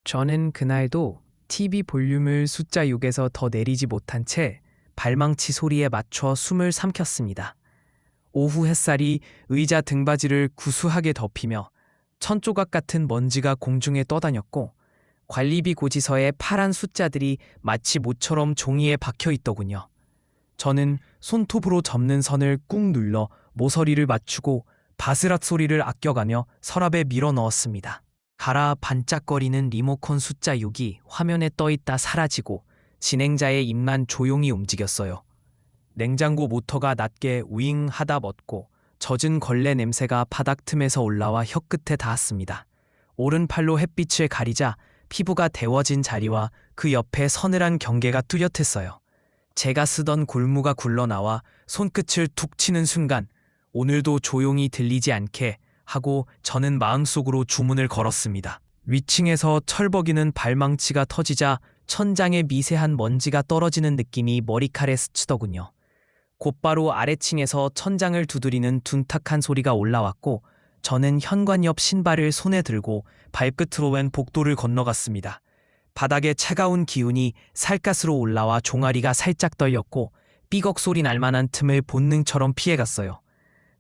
저는 그날도 TV 볼륨을 숫자 6에서 더 내리지 못한 채 발망치 소리에 맞춰 숨을 삼켰습니다. 오후 햇살이 의자 등받이를 구수하게 덮이며 천조각 같은 먼지가 공중에 떠다녔고 관리비 고지서에 파란 숫자들이 마치 모처럼 종이에 박혀 있더군요. 저는 손톱으로 접는 선을 꾹 눌러 모서리를 맞추고 바스락 소리를 아껴가며 서랍에 밀어 넣었습니다. 가라 반짝거리는 리모컨 숫자 6이 화면에 떠있다 사라지고 진행자의 입만 조용히 움직였어요. 냉장고 모터가 낮게 우잉 하다 멎고 젖은 걸레 냄새가 바닥 틈에서 올라와 혀끝에 닿았습니다. 오른팔로 햇빛을 가리자 피부가 데워진 자리와 그 옆에 서늘한 경계가 뚜렷했어요. 제가 쓰던 골무가 굴러나와 손끝을 툭 치는 순간 오늘도 조용히 들리지 않게 하고 저는 마음속으로 주문을 걸었습니다. 위층에서 철벅이는 발망치가 터지자 천장에 미세한 먼지가 떨어지는 느낌이 머리칼에 스치더군요. 곧바로 아래층에서 천장을 두드리는 둔탁한 소리가 올라왔고 저는 현관 옆 신발을 손에 들고 발끝으로 웬 복도를 건너갔습니다. 바닥에 차가운 기운이 살갗으로 올라와 종아리가 살짝 떨렸고 삐걱 소리 날 만한 틈을 본능처럼 피해갔어요.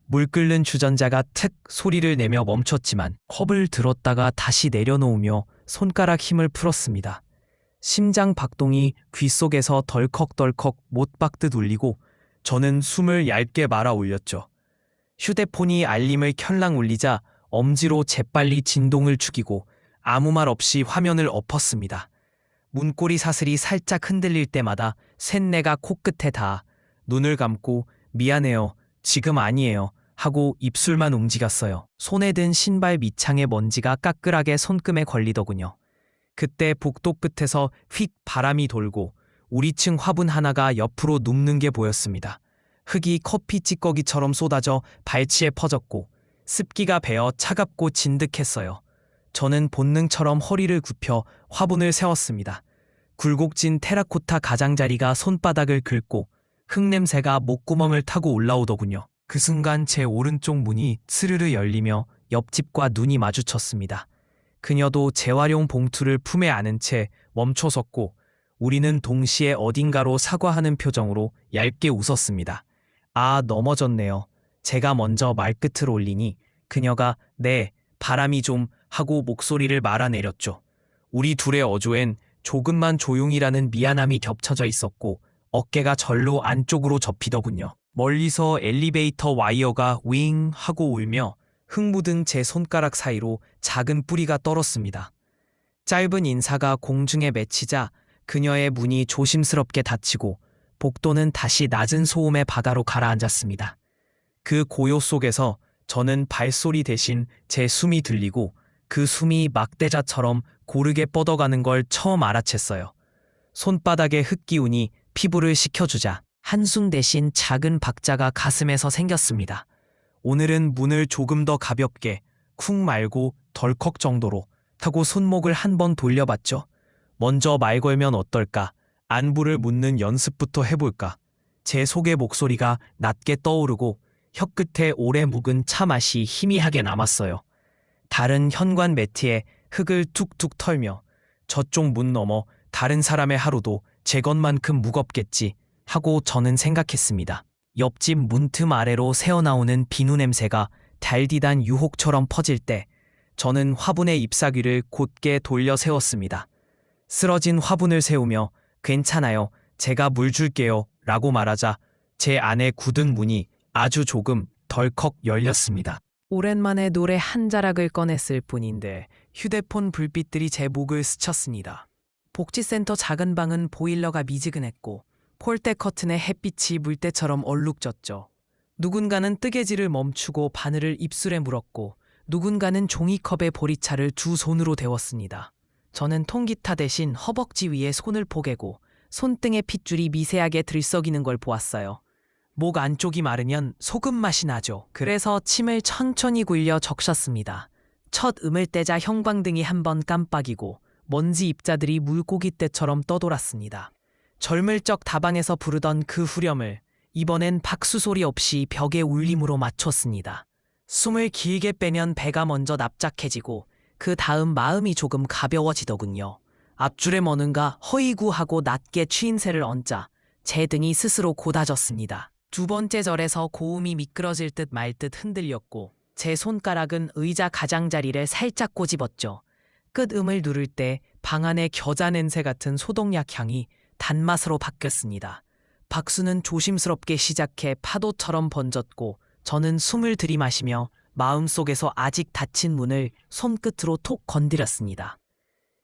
물 끓는 주전자가 특 소리를 내며 멈췄지만 컵을 들었다가 다시 내려놓으며 손가락 힘을 풀었습니다. 심장 박동이 귓속에서 덜컥덜컥 못 박듯 울리고 저는 숨을 얇게 말아 올렸죠. 휴대폰이 알림을 켤랑 울리자 엄지로 재빨리 진동을 죽이고 아무 말 없이 화면을 엎었습니다. 문고리 사슬이 살짝 흔들릴 때마다 쇳내가 코끝에 닿아 눈을 감고 미안해요, 지금 아니에요 하고 입술만 움직였어요. 손에 든 신발 밑창의 먼지가 까끌하게 손금에 걸리더군요. 그때 복도 끝에서 휙 바람이 돌고 우리 층 화분 하나가 옆으로 눕는 게 보였습니다. 흙이 커피 찌꺼기처럼 쏟아져 발치에 퍼졌고 습기가 배어 차갑고 진득했어요. 저는 본능처럼 허리를 굽혀 화분을 세웠습니다. 굴곡진 테라코타 가장자리가 손바닥을 긁고 흙냄새가 목구멍을 타고 올라오더군요. 그 순간 제 오른쪽 문이 스르르 열리며 옆집과 눈이 마주쳤습니다. 그녀도 재활용 봉투를 품에 안은 채 멈춰 섰고 우리는 동시에 어딘가로 사과하는 표정으로 얇게 웃었습니다. 아, 넘어졌네요. 제가 먼저 말끝을 올리니 그녀가 네, 바람이 좀 하고 목소리를 말아내렸죠. 우리 둘의 어조엔 조금만 조용히라는 미안함이 겹쳐져 있었고 어깨가 절로 안쪽으로 접히더군요. 멀리서 엘리베이터 와이어가 윙 하고 울며 흙 묻은 제 손가락 사이로 작은 뿌리가 떨었습니다. 짧은 인사가 공중에 맺히자 그녀의 문이 조심스럽게 닫히고 복도는 다시 낮은 소음의 바다로 가라앉았습니다. 그 고요 속에서 저는 발소리 대신 제 숨이 들리고 그 숨이 막대자처럼 고르게 뻗어가는 걸 처음 알아챘어요. 손바닥의 흙기운이 피부를 식혀주자 한숨 대신 작은 박자가 가슴에서 생겼습니다. 오늘은 문을 조금 더 가볍게 쿵 말고 덜컥 정도로 하고 손목을 한 번 돌려봤죠. 먼저 말 걸면 어떨까? 안부를 묻는 연습부터 해볼까? 제 속의 목소리가 낮게 떠오르고 혀끝에 오래 묵은 차 맛이 희미하게 남았어요. 다른 현관 매트에 흙을 툭툭 털며 저쪽 문 너머 다른 사람의 하루도 제 것만큼 무겁겠지 하고 저는 생각했습니다. 옆집 문틈 아래로 새어나오는 비누 냄새가 달디단 유혹처럼 퍼질 때 저는 화분의 잎사귀를 곧게 돌려 세웠습니다. 쓰러진 화분을 세우며 괜찮아요, 제가 물 줄게요 라고 말하자 제 안에 굳은 문이 아주 조금 덜컥 열렸습니다. 오랜만에 노래 한 자락을 꺼냈을 뿐인데 휴대폰 불빛들이 제 목을 스쳤습니다. 복지센터 작은 방은 보일러가 미지근했고 폴대 커튼에 햇빛이 물때처럼 얼룩졌죠. 누군가는 뜨개질을 멈추고 바늘을 입술에 물었고 누군가는 종이컵에 보리차를 두 손으로 데웠습니다. 저는 통기타 대신 허벅지 위에 손을 포개고 손등의 핏줄이 미세하게 들썩이는 걸 보았어요. 목 안쪽이 마르면 소금 맛이 나죠. 그래서 침을 천천히 굴려 적셨습니다. 첫 음을 떼자 형광등이 한번 깜빡이고 먼지 입자들이 물고기 떼처럼 떠돌았습니다. 젊을 적 다방에서 부르던 그 후렴을 이번엔 박수 소리 없이 벽의 울림으로 맞췄습니다. 숨을 길게 빼면 배가 먼저 납작해지고 그 다음 마음이 조금 가벼워지더군요. 앞줄에 뭐는가 허이구 하고 낮게 추임새를 얹자 제 등이 스스로 곧아졌습니다. 두 번째 절에서 고음이 미끄러질 듯 말 듯 흔들렸고 제 손가락은 의자 가장자리를 살짝 꼬집었죠. 끝음을 누를 때 방 안의 겨자 냄새 같은 소독약 향이 단맛으로 바뀌었습니다. 박수는 조심스럽게 시작해 파도처럼 번졌고 저는 숨을 들이마시며 마음속에서 아직 닫힌 문을 손끝으로 톡 건드렸습니다.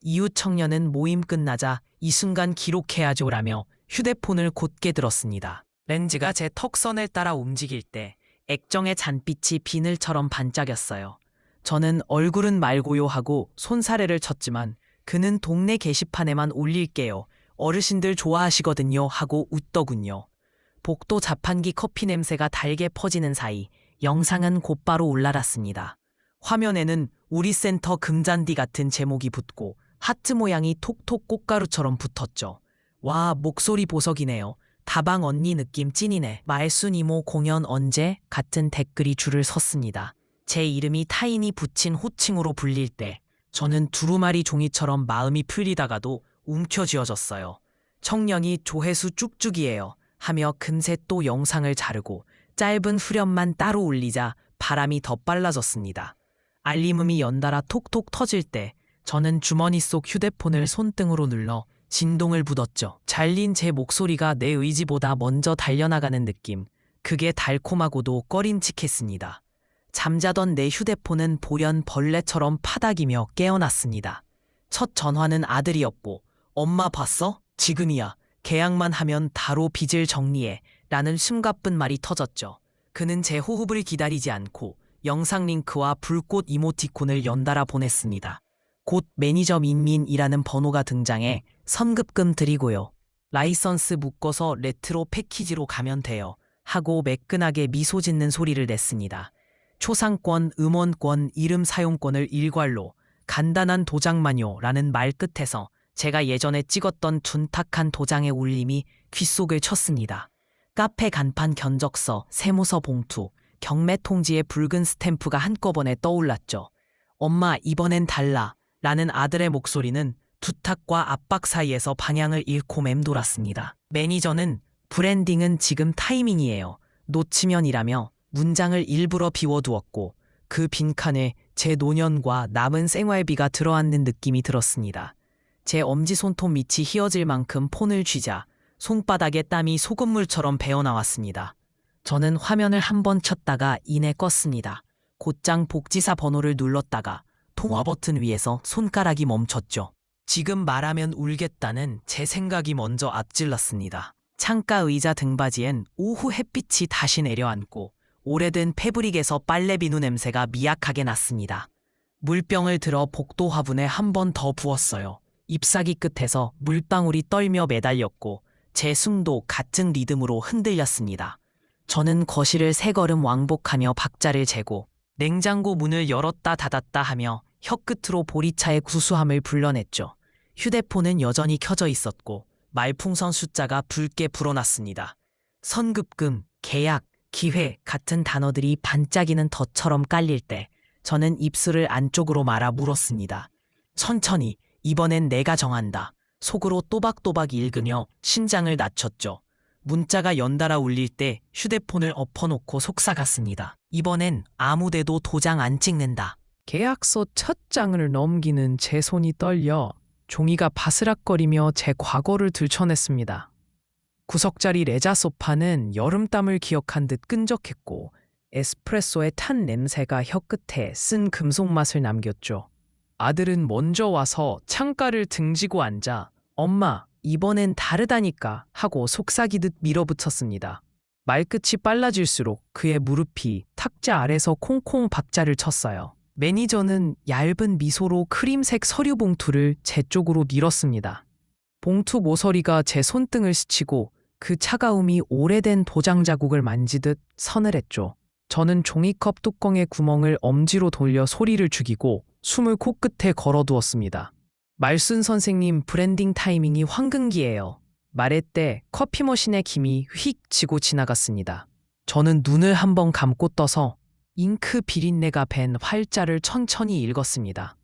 이웃 청년은 모임 끝나자 이 순간 기록해야죠라며 휴대폰을 곧게 들었습니다. 렌즈가 제 턱선을 따라 움직일 때 액정의 잔빛이 비늘처럼 반짝였어요. 저는 얼굴은 말고요 하고 손사래를 쳤지만 그는 동네 게시판에만 올릴게요. 어르신들 좋아하시거든요 하고 웃더군요. 복도 자판기 커피 냄새가 달게 퍼지는 사이 영상은 곧바로 올라갔습니다. 화면에는 우리 센터 금잔디 같은 제목이 붙고 하트 모양이 톡톡 꽃가루처럼 붙었죠. 와, 목소리 보석이네요. 다방 언니 느낌 찐이네. 말순 이모 공연 언제? 같은 댓글이 줄을 섰습니다. 제 이름이 타인이 붙인 호칭으로 불릴 때 저는 두루마리 종이처럼 마음이 풀리다가도 움켜쥐어졌어요. 청년이 조회수 쭉쭉이에요 하며 금세 또 영상을 자르고 짧은 후렴만 따로 올리자 바람이 더 빨라졌습니다. 알림음이 연달아 톡톡 터질 때 저는 주머니 속 휴대폰을 손등으로 눌러 진동을 묻었죠. 잘린 제 목소리가 내 의지보다 먼저 달려나가는 느낌. 그게 달콤하고도 꺼림칙했습니다. 잠자던 내 휴대폰은 보련 벌레처럼 파닥이며 깨어났습니다. 첫 전화는 아들이었고 엄마 봤어? 지금이야. 계약만 하면 바로 빚을 정리해 라는 숨가쁜 말이 터졌죠. 그는 제 호흡을 기다리지 않고 영상 링크와 불꽃 이모티콘을 연달아 보냈습니다. 곧 매니저 민민이라는 번호가 등장해 선급금 드리고요. 라이선스 묶어서 레트로 패키지로 가면 돼요. 하고 매끈하게 미소 짓는 소리를 냈습니다. 초상권, 음원권, 이름 사용권을 일괄로 간단한 도장만요라는 말 끝에서 제가 예전에 찍었던 둔탁한 도장의 울림이 귓속을 쳤습니다. 카페 간판 견적서, 세무서 봉투, 경매 통지의 붉은 스탬프가 한꺼번에 떠올랐죠. 엄마, 이번엔 달라 라는 아들의 목소리는 두탁과 압박 사이에서 방향을 잃고 맴돌았습니다. 매니저는 브랜딩은 지금 타이밍이에요. 놓치면이라며 문장을 일부러 비워두었고 그 빈칸에 제 노년과 남은 생활비가 들어앉는 느낌이 들었습니다. 제 엄지손톱 밑이 휘어질 만큼 폰을 쥐자 손바닥에 땀이 소금물처럼 배어나왔습니다. 저는 화면을 한 번 켰다가 이내 껐습니다. 곧장 복지사 번호를 눌렀다가 통화 버튼 위에서 손가락이 멈췄죠. 지금 말하면 울겠다는 제 생각이 먼저 앞질렀습니다. 창가 의자 등받이엔 오후 햇빛이 다시 내려앉고 오래된 패브릭에서 빨래 비누 냄새가 미약하게 났습니다. 물병을 들어 복도 화분에 한 번 더 부었어요. 잎사귀 끝에서 물방울이 떨며 매달렸고 제 숨도 같은 리듬으로 흔들렸습니다. 저는 거실을 세 걸음 왕복하며 박자를 재고 냉장고 문을 열었다 닫았다 하며 혀끝으로 보리차의 구수함을 불러냈죠. 휴대폰은 여전히 켜져 있었고 말풍선 숫자가 붉게 불어났습니다. 선급금, 계약, 기회 같은 단어들이 반짝이는 덫처럼 깔릴 때 저는 입술을 안쪽으로 말아 물었습니다. 천천히, 이번엔 내가 정한다. 속으로 또박또박 읽으며 심장을 낮췄죠. 문자가 연달아 울릴 때 휴대폰을 엎어놓고 속삭았습니다. 이번엔 아무데도 도장 안 찍는다. 계약서 첫 장을 넘기는 제 손이 떨려 종이가 바스락거리며 제 과거를 들춰냈습니다. 구석자리 레자 소파는 여름땀을 기억한 듯 끈적했고 에스프레소의 탄 냄새가 혀끝에 쓴 금속 맛을 남겼죠. 아들은 먼저 와서 창가를 등지고 앉아 엄마, 이번엔 다르다니까 하고 속삭이듯 밀어붙였습니다. 말끝이 빨라질수록 그의 무릎이 탁자 아래서 콩콩 박자를 쳤어요. 매니저는 얇은 미소로 크림색 서류 봉투를 제 쪽으로 밀었습니다. 봉투 모서리가 제 손등을 스치고 그 차가움이 오래된 도장 자국을 만지듯 서늘했죠. 저는 종이컵 뚜껑의 구멍을 엄지로 돌려 소리를 죽이고 숨을 코끝에 걸어두었습니다. 말순 선생님, 브랜딩 타이밍이 황금기예요. 말했때 커피 머신의 김이 휙 지고 지나갔습니다. 저는 눈을 한번 감고 떠서 잉크 비린내가 밴 활자를 천천히 읽었습니다.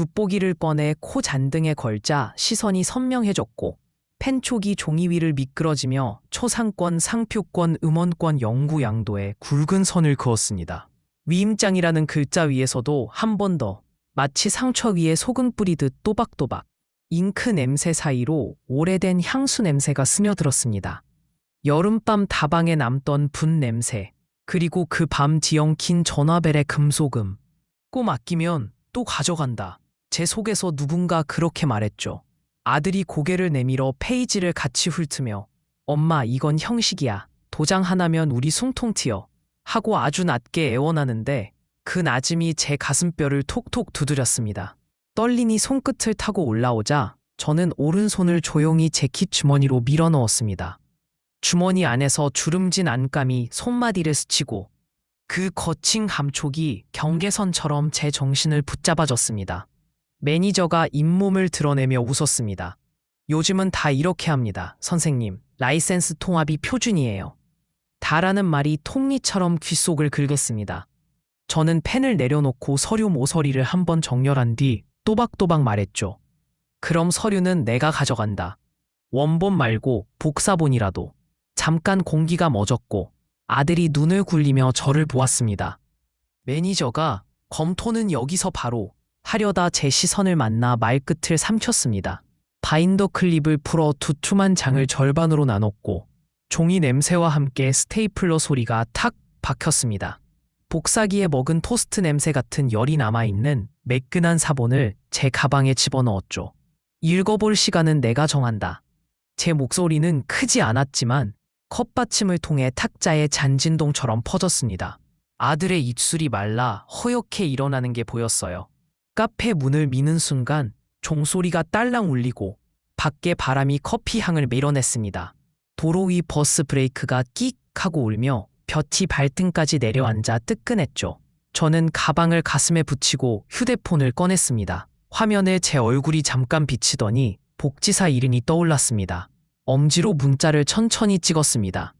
돋보기를 꺼내 코 잔등에 걸자 시선이 선명해졌고 펜촉이 종이 위를 미끄러지며 초상권, 상표권, 음원권 영구양도에 굵은 선을 그었습니다. 위임장이라는 글자 위에서도 한 번 더 마치 상처 위에 소금 뿌리듯 또박또박 잉크 냄새 사이로 오래된 향수 냄새가 스며들었습니다. 여름밤 다방에 남던 분 냄새, 그리고 그 밤 뒤엉킨 전화벨의 금소금. 꼭 아끼면 또 가져간다. 제 속에서 누군가 그렇게 말했죠. 아들이 고개를 내밀어 페이지를 같이 훑으며 엄마 이건 형식이야. 도장 하나면 우리 숨통 튀어. 하고 아주 낮게 애원하는데 그 낮음이 제 가슴뼈를 톡톡 두드렸습니다. 떨리니 손끝을 타고 올라오자 저는 오른손을 조용히 재킷 주머니로 밀어넣었습니다. 주머니 안에서 주름진 안감이 손마디를 스치고 그 거친 감촉이 경계선처럼 제 정신을 붙잡아줬습니다. 매니저가 잇몸을 드러내며 웃었습니다. 요즘은 다 이렇게 합니다. 선생님, 라이센스 통합이 표준이에요. 다라는 말이 톱니처럼 귓속을 긁었습니다. 저는 펜을 내려놓고 서류 모서리를 한번 정렬한 뒤 또박또박 말했죠. 그럼 서류는 내가 가져간다. 원본 말고 복사본이라도. 잠깐 공기가 멎었고 아들이 눈을 굴리며 저를 보았습니다. 매니저가 검토는 여기서 바로 하려다 제 시선을 만나 말끝을 삼켰습니다. 바인더 클립을 풀어 두툼한 장을 절반으로 나눴고 종이 냄새와 함께 스테이플러 소리가 탁 박혔습니다. 복사기에 먹은 토스트 냄새 같은 열이 남아있는 매끈한 사본을 제 가방에 집어넣었죠. 읽어볼 시간은 내가 정한다. 제 목소리는 크지 않았지만 컵받침을 통해 탁자의 잔진동처럼 퍼졌습니다. 아들의 입술이 말라 허옇게 일어나는 게 보였어요. 카페 문을 미는 순간 종소리가 딸랑 울리고 밖에 바람이 커피 향을 밀어냈습니다. 도로 위 버스 브레이크가 끽 하고 울며 볕이 발등까지 내려앉아 뜨끈했죠. 저는 가방을 가슴에 붙이고 휴대폰을 꺼냈습니다. 화면에 제 얼굴이 잠깐 비치더니 복지사 이름이 떠올랐습니다. 엄지로 문자를 천천히 찍었습니다.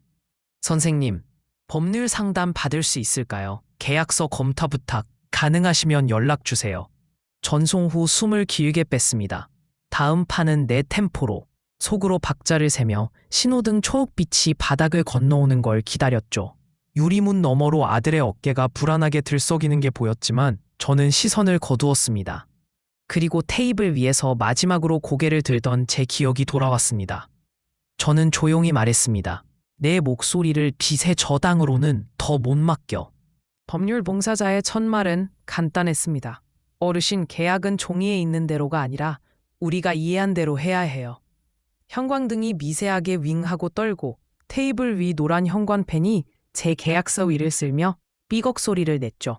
선생님, 법률 상담 받을 수 있을까요? 계약서 검토 부탁, 가능하시면 연락 주세요. 전송 후 숨을 길게 뺐습니다. 다음 판은 내 템포로. 속으로 박자를 세며 신호등 초록빛이 바닥을 건너오는 걸 기다렸죠. 유리문 너머로 아들의 어깨가 불안하게 들썩이는 게 보였지만 저는 시선을 거두었습니다. 그리고 테이블 위에서 마지막으로 고개를 들던 제 기억이 돌아왔습니다. 저는 조용히 말했습니다. 내 목소리를 빚의 저당으로는 더 못 맡겨. 법률 봉사자의 첫말은 간단했습니다. 어르신, 계약은 종이에 있는 대로가 아니라 우리가 이해한 대로 해야 해요. 형광등이 미세하게 윙하고 떨고 테이블 위 노란 형광펜이 제 계약서 위를 쓸며 삐걱 소리를 냈죠.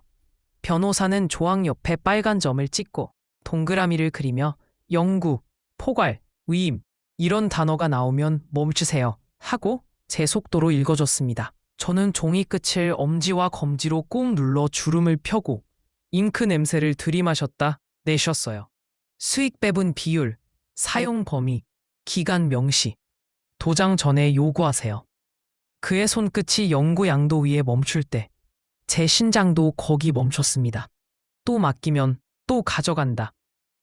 변호사는 조항 옆에 빨간 점을 찍고 동그라미를 그리며 영구, 포괄, 위임 이런 단어가 나오면 멈추세요 하고 제 속도로 읽어줬습니다. 저는 종이 끝을 엄지와 검지로 꾹 눌러 주름을 펴고 잉크 냄새를 들이마셨다 내쉬었어요. 수익 배분 비율, 사용 범위, 기간 명시, 도장 전에 요구하세요. 그의 손끝이 영구양도 위에 멈출 때 제 심장도 거기 멈췄습니다. 또 맡기면 또 가져간다.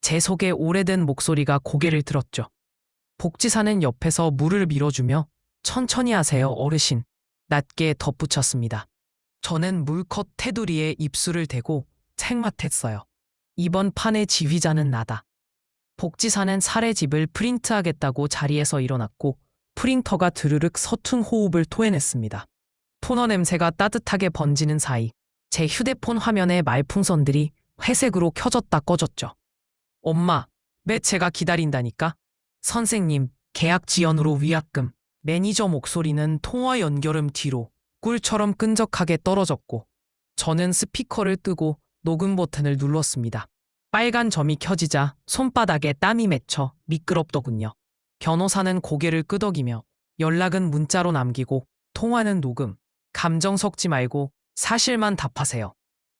제 속에 오래된 목소리가 고개를 들었죠. 복지사는 옆에서 물을 밀어주며 천천히 하세요 어르신. 낮게 덧붙였습니다. 저는 물컵 테두리에 입술을 대고 책mat했어요. 이번 판의 지휘자는 나다. 복지사는 사례집을 프린트하겠다고 자리에서 일어났고 프린터가 드르륵 서툰 호흡을 토해냈습니다. 토너 냄새가 따뜻하게 번지는 사이 제 휴대폰 화면에 말풍선들이 회색으로 켜졌다 꺼졌죠. 엄마, 매체가 기다린다니까? 선생님, 계약 지연으로 위약금. 매니저 목소리는 통화 연결음 뒤로 꿀처럼 끈적하게 떨어졌고 저는 스피커를 끄고 녹음 버튼을 눌렀습니다. 빨간 점이 켜지자 손바닥에 땀이 맺혀 미끄럽더군요. 변호사는 고개를 끄덕이며 연락은 문자로 남기고 통화는 녹음. 감정 섞지 말고 사실만 답하세요.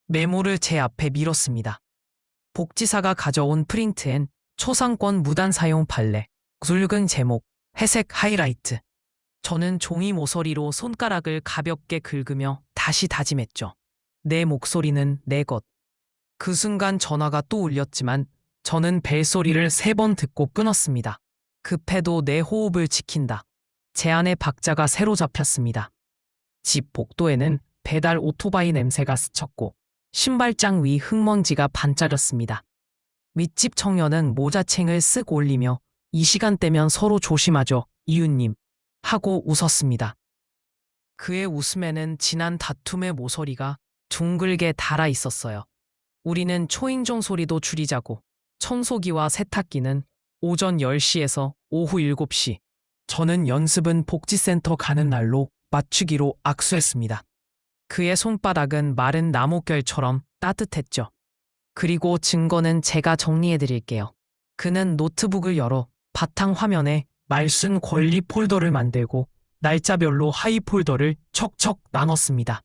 메모를 제 앞에 밀었습니다. 복지사가 가져온 프린트엔 초상권 무단 사용 판례, 굵은 제목, 회색 하이라이트. 저는 종이 모서리로 손가락을 가볍게 긁으며 다시 다짐했죠. 내 목소리는 내 것. 그 순간 전화가 또 울렸지만 저는 벨소리를 3번 듣고 끊었습니다. 급해도 내 호흡을 지킨다. 제 안에 박자가 새로 잡혔습니다. 집 복도에는 배달 오토바이 냄새가 스쳤고 신발장 위 흙먼지가 반짝였습니다. 윗집 청년은 모자챙을 쓱 올리며 이 시간대면 서로 조심하죠, 이웃님. 하고 웃었습니다. 그의 웃음에는 지난 다툼의 모서리가 둥글게 달아 있었어요. 우리는 초인종 소리도 줄이자고 청소기와 세탁기는 오전 10시에서 오후 7시, 저는 연습은 복지센터 가는 날로 맞추기로 악수했습니다. 그의 손바닥은 마른 나뭇결처럼 따뜻했죠. 그리고 증거는 제가 정리해드릴게요. 그는 노트북을 열어 바탕 화면에 말순 권리 폴더를 만들고 날짜별로 하이 폴더를 척척 나눴습니다.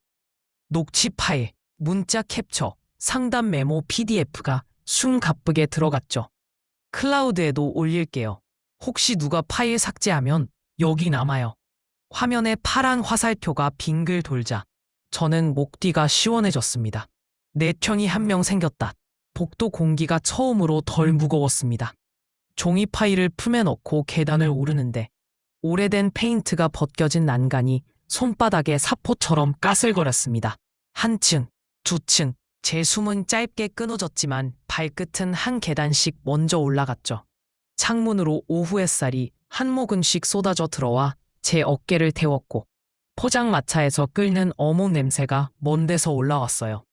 녹취 파일, 문자 캡처, 상담 메모 PDF가 숨가쁘게 들어갔죠. 클라우드에도 올릴게요. 혹시 누가 파일 삭제하면 여기 남아요. 화면에 파란 화살표가 빙글 돌자 저는 목 뒤가 시원해졌습니다. 내 편이 한 명 생겼다. 복도 공기가 처음으로 덜 무거웠습니다. 종이 파일을 품에 넣고 계단을 오르는데 오래된 페인트가 벗겨진 난간이 손바닥에 사포처럼 까슬거렸습니다. 한 층, 두 층, 제 숨은 짧게 끊어졌지만 발끝은 한 계단씩 먼저 올라갔죠. 창문으로 오후 햇살이 한 모금씩 쏟아져 들어와 제 어깨를 태웠고 포장마차에서 끓는 어묵 냄새가 먼 데서 올라왔어요.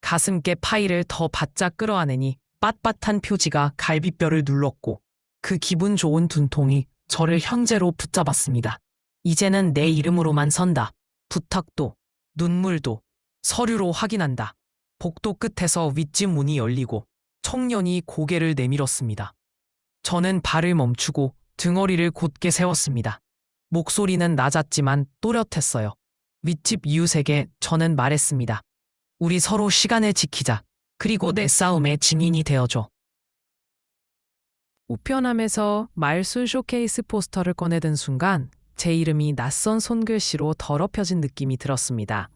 가슴께 파일을 더 바짝 끌어안으니 빳빳한 표지가 갈비뼈를 눌렀고 그 기분 좋은 눈통이 저를 현재로 붙잡았습니다. 이제는 내 이름으로만 선다. 부탁도, 눈물도, 서류로 확인한다. 복도 끝에서 윗집 문이 열리고 청년이 고개를 내밀었습니다. 저는 발을 멈추고 등허리를 곧게 세웠습니다. 목소리는 낮았지만 또렷했어요. 윗집 이웃에게 저는 말했습니다. 우리 서로 시간을 지키자. 그리고 내 싸움의 증인이 되어줘. 우편함에서 말순 쇼케이스 포스터를 꺼내든 순간 제 이름이 낯선 손글씨로 더럽혀진 느낌이 들었습니다.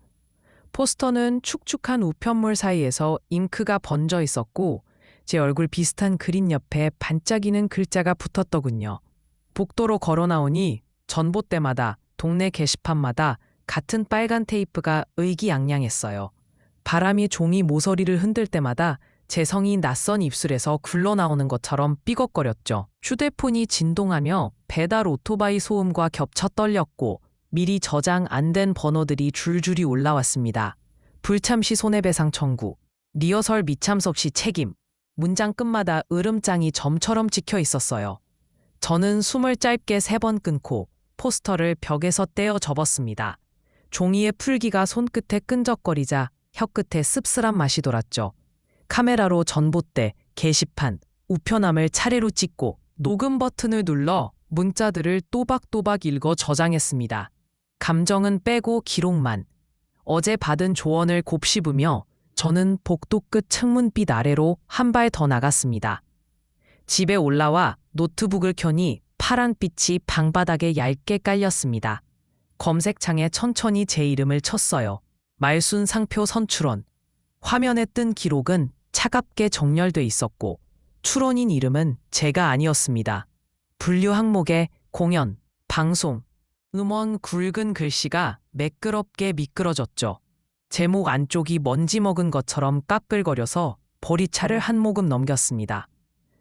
포스터는 축축한 우편물 사이에서 잉크가 번져 있었고 제 얼굴 비슷한 그림 옆에 반짝이는 글자가 붙었더군요. 복도로 걸어 나오니 전봇대마다 동네 게시판마다 같은 빨간 테이프가 의기양양했어요. 바람이 종이 모서리를 흔들 때마다 제 성이 낯선 입술에서 굴러나오는 것처럼 삐걱거렸죠. 휴대폰이 진동하며 배달 오토바이 소음과 겹쳐 떨렸고 미리 저장 안 된 번호들이 줄줄이 올라왔습니다. 불참시 손해배상 청구, 리허설 미참석 시 책임, 문장 끝마다 으름장이 점처럼 찍혀 있었어요. 저는 숨을 짧게 3번 끊고 포스터를 벽에서 떼어 접었습니다. 종이의 풀기가 손끝에 끈적거리자 혀끝에 씁쓸한 맛이 돌았죠. 카메라로 전봇대, 게시판, 우편함을 차례로 찍고 녹음 버튼을 눌러 문자들을 또박또박 읽어 저장했습니다. 감정은 빼고 기록만. 어제 받은 조언을 곱씹으며 저는 복도 끝 창문빛 아래로 한 발 더 나갔습니다. 집에 올라와 노트북을 켜니 파란 빛이 방바닥에 얇게 깔렸습니다. 검색창에 천천히 제 이름을 쳤어요. 말순 상표 선출원. 화면에 뜬 기록은 차갑게 정렬돼 있었고 출원인 이름은 제가 아니었습니다. 분류 항목에 공연, 방송, 음원 굵은 글씨가 매끄럽게 미끄러졌죠. 제목 안쪽이 먼지 먹은 것처럼 까끌거려서 보리차를 한 모금 넘겼습니다.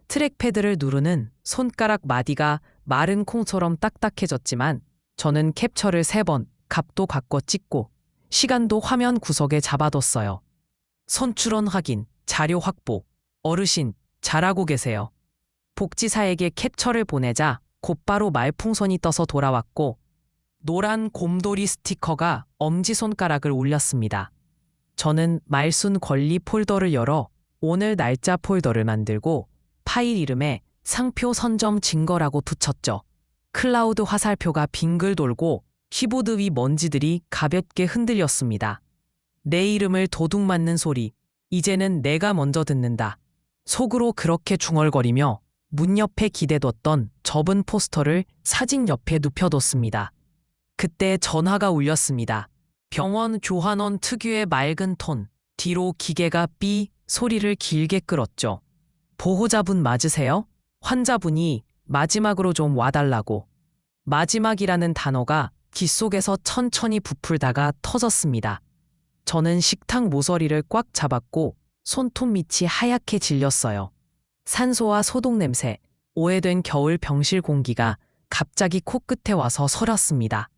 트랙패드를 누르는 손가락 마디가 마른 콩처럼 딱딱해졌지만 저는 캡처를 3번 값도 바꿔 찍고 시간도 화면 구석에 잡아뒀어요. 선출원 확인, 자료 확보, 어르신 잘하고 계세요. 복지사에게 캡처를 보내자 곧바로 말풍선이 떠서 돌아왔고 노란 곰돌이 스티커가 엄지손가락을 올렸습니다. 저는 말순 권리 폴더를 열어 오늘 날짜 폴더를 만들고 파일 이름에 상표 선점 증거라고 붙였죠. 클라우드 화살표가 빙글 돌고 키보드 위 먼지들이 가볍게 흔들렸습니다. 내 이름을 도둑 맞는 소리, 이제는 내가 먼저 듣는다. 속으로 그렇게 중얼거리며 문 옆에 기대뒀던 접은 포스터를 사진 옆에 눕혀뒀습니다. 그때 전화가 울렸습니다. 병원 교환원 특유의 맑은 톤, 뒤로 기계가 삐 소리를 길게 끌었죠. 보호자분 맞으세요? 환자분이 마지막으로 좀 와달라고. 마지막이라는 단어가 귀 속에서 천천히 부풀다가 터졌습니다. 저는 식탁 모서리를 꽉 잡았고 손톱 밑이 하얗게 질렸어요. 산소와 소독 냄새, 오해된 겨울 병실 공기가 갑자기 코끝에 와서 서렸습니다.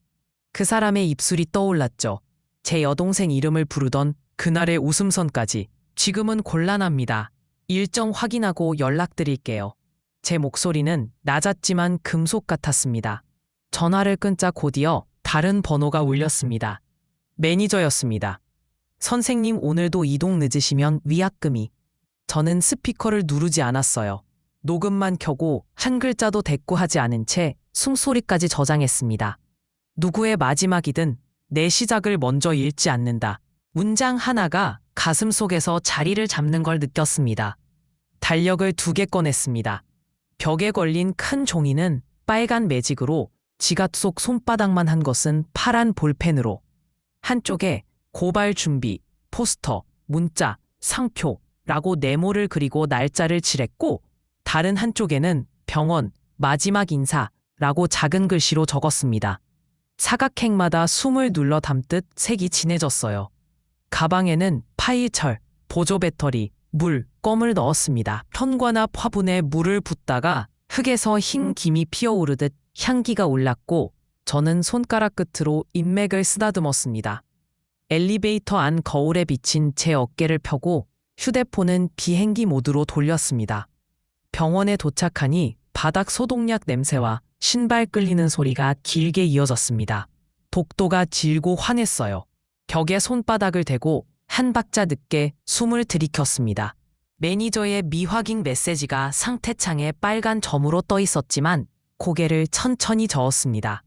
그 사람의 입술이 떠올랐죠. 제 여동생 이름을 부르던 그날의 웃음선까지. 지금은 곤란합니다. 일정 확인하고 연락드릴게요. 제 목소리는 낮았지만 금속 같았습니다. 전화를 끊자 곧이어 다른 번호가 울렸습니다. 매니저였습니다. 선생님 오늘도 이동 늦으시면 위약금이. 저는 스피커를 누르지 않았어요. 녹음만 켜고 한 글자도 대꾸하지 않은 채 숨소리까지 저장했습니다. 누구의 마지막이든 내 시작을 먼저 읽지 않는다. 문장 하나가 가슴 속에서 자리를 잡는 걸 느꼈습니다. 달력을 2개 꺼냈습니다. 벽에 걸린 큰 종이는 빨간 매직으로, 지갑 속 손바닥만 한 것은 파란 볼펜으로. 한쪽에 고발 준비, 포스터, 문자, 상표라고 네모를 그리고 날짜를 칠했고, 다른 한쪽에는 병원, 마지막 인사라고 작은 글씨로 적었습니다. 사각행마다 숨을 눌러 담듯 색이 진해졌어요. 가방에는 파일철, 보조 배터리, 물, 껌을 넣었습니다. 현관앞 화분에 물을 붓다가 흙에서 흰 김이 피어오르듯 향기가 올랐고 저는 손가락 끝으로 인맥을 쓰다듬었습니다. 엘리베이터 안 거울에 비친 제 어깨를 펴고 휴대폰은 비행기 모드로 돌렸습니다. 병원에 도착하니 바닥 소독약 냄새와 신발 끌리는 소리가 길게 이어졌습니다. 복도가 질고 환했어요. 벽에 손바닥을 대고 한 박자 늦게 숨을 들이켰습니다. 매니저의 미확인 메시지가 상태창에 빨간 점으로 떠 있었지만 고개를 천천히 저었습니다.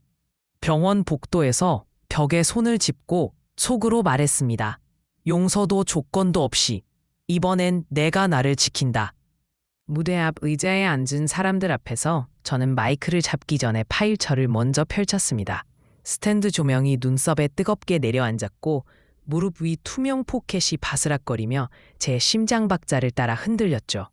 병원 복도에서 벽에 손을 짚고 속으로 말했습니다. 용서도 조건도 없이 이번엔 내가 나를 지킨다. 무대 앞 의자에 앉은 사람들 앞에서 저는 마이크를 잡기 전에 파일철을 먼저 펼쳤습니다. 스탠드 조명이 눈썹에 뜨겁게 내려앉았고 무릎 위 투명 포켓이 바스락거리며 제 심장 박자를 따라 흔들렸죠.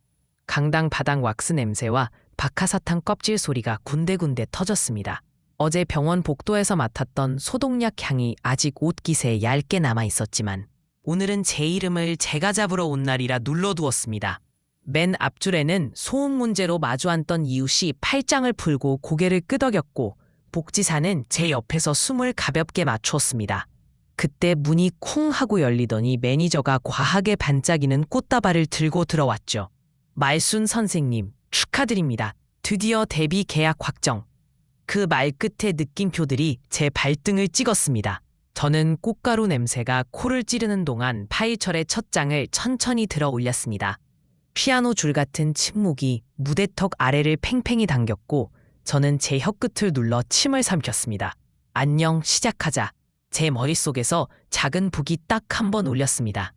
강당 바닥 왁스 냄새와 박하사탕 껍질 소리가 군데군데 터졌습니다. 어제 병원 복도에서 맡았던 소독약 향이 아직 옷깃에 얇게 남아 있었지만 오늘은 제 이름을 제가 잡으러 온 날이라 눌러두었습니다. 맨 앞줄에는 소음 문제로 마주 앉던 이웃이 팔짱을 풀고 고개를 끄덕였고 복지사는 제 옆에서 숨을 가볍게 맞추었습니다. 그때 문이 쿵 하고 열리더니 매니저가 과하게 반짝이는 꽃다발을 들고 들어왔죠. 말순 선생님, 축하드립니다. 드디어 데뷔 계약 확정. 그 말끝의 느낌표들이 제 발등을 찍었습니다. 저는 꽃가루 냄새가 코를 찌르는 동안 파일철의 첫 장을 천천히 들어 올렸습니다. 피아노 줄 같은 침묵이 무대턱 아래를 팽팽히 당겼고 저는 제 혀끝을 눌러 침을 삼켰습니다. 안녕, 시작하자. 제 머릿속에서 작은 북이 딱 한 번 울렸습니다.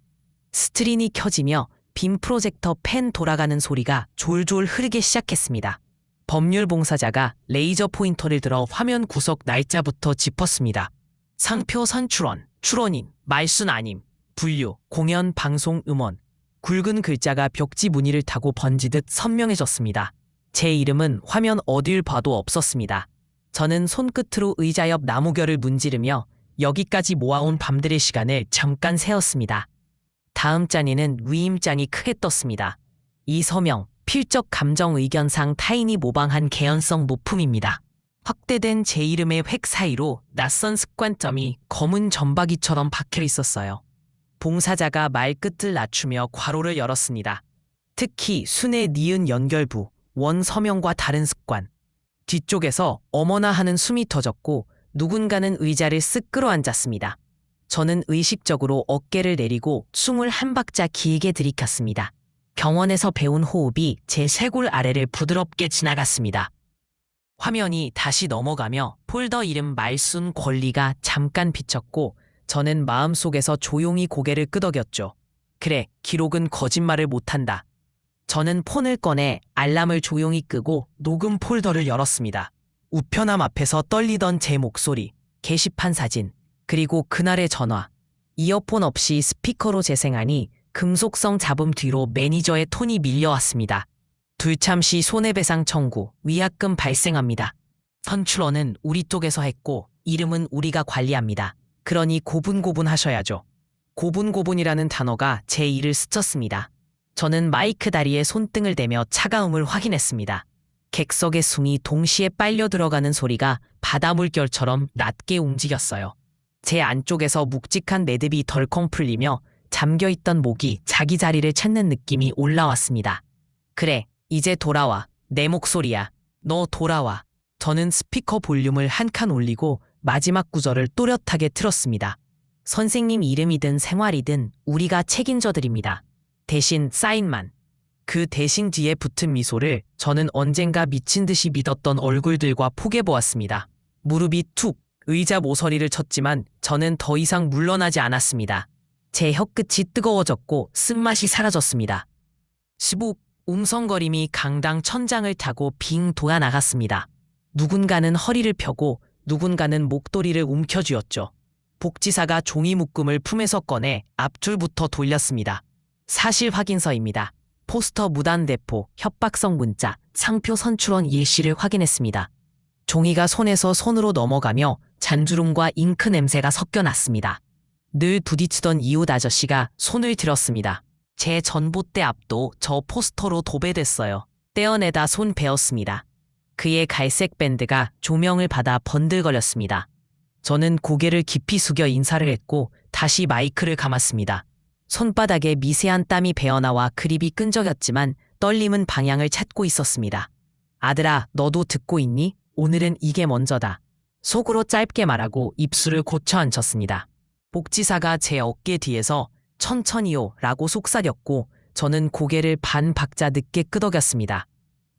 스트린이 켜지며 빔 프로젝터 펜 돌아가는 소리가 졸졸 흐르기 시작했습니다. 법률 봉사자가 레이저 포인터를 들어 화면 구석 날짜부터 짚었습니다. 상표 선출원, 출원인, 말순 아님, 분류, 공연, 방송, 음원. 굵은 글자가 벽지 무늬를 타고 번지듯 선명해졌습니다. 제 이름은 화면 어딜 봐도 없었습니다. 저는 손끝으로 의자 옆 나무결을 문지르며 여기까지 모아온 밤들의 시간을 잠깐 세었습니다. 다음 짠에는 위임장이 크게 떴습니다. 이 서명, 필적 감정 의견상 타인이 모방한 개연성 모품입니다. 확대된 제 이름의 획 사이로 낯선 습관점이 검은 점박이처럼 박혀 있었어요. 봉사자가 말끝을 낮추며 괄호를 열었습니다. 특히 순의 니은 연결부, 원 서명과 다른 습관. 뒤쪽에서 어머나 하는 숨이 터졌고 누군가는 의자를 쓱 끌어앉았습니다. 저는 의식적으로 어깨를 내리고 숨을 한 박자 길게 들이켰습니다. 병원에서 배운 호흡이 제 쇄골 아래를 부드럽게 지나갔습니다. 화면이 다시 넘어가며 폴더 이름 말순 권리가 잠깐 비쳤고 저는 마음속에서 조용히 고개를 끄덕였죠. 그래, 기록은 거짓말을 못한다. 저는 폰을 꺼내 알람을 조용히 끄고 녹음 폴더를 열었습니다. 우편함 앞에서 떨리던 제 목소리, 게시판 사진, 그리고 그날의 전화. 이어폰 없이 스피커로 재생하니 금속성 잡음 뒤로 매니저의 톤이 밀려왔습니다. 불참시 손해배상 청구, 위약금 발생합니다. 선출원은 우리 쪽에서 했고 이름은 우리가 관리합니다. 그러니 고분고분하셔야죠. 고분고분이라는 단어가 제 이를 스쳤습니다. 저는 마이크 다리에 손등을 대며 차가움을 확인했습니다. 객석의 숭이 동시에 빨려 들어가는 소리가 바다 물결처럼 낮게 움직였어요. 제 안쪽에서 묵직한 매듭이 덜컹 풀리며 잠겨있던 목이 자기 자리를 찾는 느낌이 올라왔습니다. 그래, 이제 돌아와. 내 목소리야. 너 돌아와. 저는 스피커 볼륨을 한 칸 올리고 마지막 구절을 또렷하게 틀었습니다. 선생님 이름이든 생활이든 우리가 책임져 드립니다. 대신 사인만. 그 대신 뒤에 붙은 미소를 저는 언젠가 미친 듯이 믿었던 얼굴들과 포개보았습니다. 무릎이 툭 의자 모서리를 쳤지만 저는 더 이상 물러나지 않았습니다. 제 혀끝이 뜨거워졌고 쓴맛이 사라졌습니다. 시복 웅성거림이 강당 천장을 타고 빙 돌아 나갔습니다. 누군가는 허리를 펴고 누군가는 목도리를 움켜쥐었죠. 복지사가 종이 묶음을 품에서 꺼내 앞줄부터 돌렸습니다. 사실 확인서입니다. 포스터 무단 대포, 협박성 문자, 상표 선출원 예시를 확인했습니다. 종이가 손에서 손으로 넘어가며 잔주름과 잉크 냄새가 섞여났습니다. 늘 부딪히던 이웃 아저씨가 손을 들었습니다. 제 전봇대 앞도 저 포스터로 도배됐어요. 떼어내다 손 베었습니다. 그의 갈색 밴드가 조명을 받아 번들거렸습니다. 저는 고개를 깊이 숙여 인사를 했고 다시 마이크를 감았습니다. 손바닥에 미세한 땀이 배어나와 그립이 끈적였지만 떨림은 방향을 찾고 있었습니다. 아들아, 너도 듣고 있니? 오늘은 이게 먼저다. 속으로 짧게 말하고 입술을 고쳐 앉혔습니다. 복지사가 제 어깨 뒤에서 천천히요 라고 속삭였고 저는 고개를 반 박자 늦게 끄덕였습니다.